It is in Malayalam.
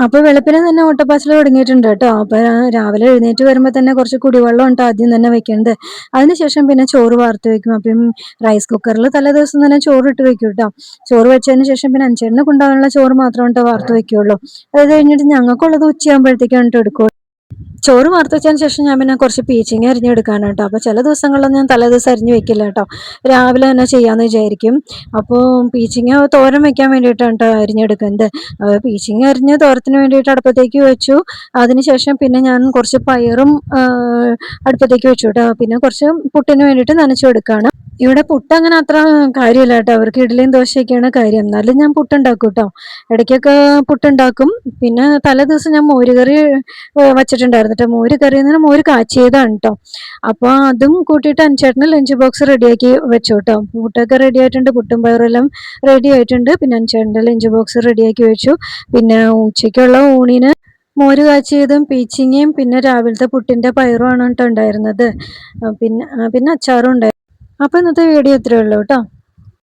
അപ്പൊ വെളുപ്പിനെ തന്നെ ഓട്ടപ്പാച്ചിൽ തുടങ്ങിയിട്ടുണ്ട് കേട്ടോ. അപ്പൊ രാവിലെ എഴുന്നേറ്റ് വരുമ്പോ തന്നെ കുറച്ച് കുടിവെള്ളം ഉണ്ട് ആദ്യം തന്നെ വെക്കുന്നത്. അതിനുശേഷം പിന്നെ ചോറ് വാർത്ത് വെക്കും. അപ്പം റൈസ് കുക്കറിൽ തലേദിവസം തന്നെ ചോറ് ഇട്ട് വെക്കും കേട്ടോ. ചോറ് വെച്ചതിന് ശേഷം പിന്നെ അഞ്ചേട്ടന് കൊണ്ടുപോകാനുള്ള ചോറ് മാത്രം ട്ടോ വാർത്ത് വെക്കുള്ളൂ. അത് കഴിഞ്ഞിട്ട് ഞങ്ങൾക്കുള്ളത് ഉച്ചയാകുമ്പോഴത്തേക്കാണ് ട്ടോ എടുക്കുള്ളൂ. ചോറ് വാർത്ത് വെച്ചതിന് ശേഷം ഞാൻ പിന്നെ കുറച്ച് പീച്ചിങ്ങ അരിഞ്ഞെടുക്കാനാണ് ട്ടോ. അപ്പോൾ ചില ദിവസങ്ങളിലൊന്നും ഞാൻ തലേദിവസം അരിഞ്ഞ് വെക്കില്ല കേട്ടോ. രാവിലെ തന്നെ ചെയ്യാമെന്ന് വിചാരിക്കും. അപ്പോൾ പീച്ചിങ്ങ തോരൻ വെക്കാൻ വേണ്ടിയിട്ടാണ് ട്ടോ അരിഞ്ഞെടുക്കുന്നത്. പീച്ചിങ്ങ അരിഞ്ഞ് തോരത്തിന് വേണ്ടിയിട്ട് അടുപ്പത്തേക്ക് വെച്ചു. അതിനുശേഷം പിന്നെ ഞാൻ കുറച്ച് പയറും അടുപ്പത്തേക്ക് വെച്ചു കേട്ടോ. പിന്നെ കുറച്ച് പുട്ടിന് വേണ്ടിയിട്ട് നനച്ചു കൊടുക്കുകയാണ്. ഇവിടെ പുട്ട് അങ്ങനെ അത്ര കാര്യമില്ല കേട്ടോ. അവർക്ക് ഇഡ്ഡലിയും ദോശയൊക്കെയാണ് കാര്യം. എന്നാലും ഞാൻ പുട്ടുണ്ടാക്കും കേട്ടോ. ഇടയ്ക്കൊക്കെ പുട്ടുണ്ടാക്കും. പിന്നെ തലേദിവസം ഞാൻ മോരുകറി വച്ചിട്ടുണ്ടായിരുന്നു കേട്ടോ. മോര് കറി എന്ന് പറഞ്ഞാൽ മോര് കാച്ചിയതാണ് കേട്ടോ. അപ്പോൾ അതും കൂട്ടിയിട്ട് അഞ്ചേട്ടന് ലഞ്ച് ബോക്സ് റെഡിയാക്കി വെച്ചു കേട്ടോ. പുട്ടൊക്കെ റെഡി ആയിട്ടുണ്ട്. പുട്ടും പയറും എല്ലാം റെഡി ആയിട്ടുണ്ട്. പിന്നെ അഞ്ചേട്ടൻ്റെ ലഞ്ച് ബോക്സ് റെഡിയാക്കി വെച്ചു. പിന്നെ ഉച്ചയ്ക്കുള്ള ഊണിന് മോര് കാച്ചിയതും പീച്ചിങ്ങയും പിന്നെ രാവിലത്തെ പുട്ടിൻ്റെ പയറുമാണ് കേട്ടോ ഉണ്ടായിരുന്നത്. പിന്നെ അച്ചാറും ഉണ്ടായിരുന്നു. അപ്പോൾ ഇന്നത്തെ വീഡിയോ ഇത്രയേ ഉള്ളൂ കേട്ടോ.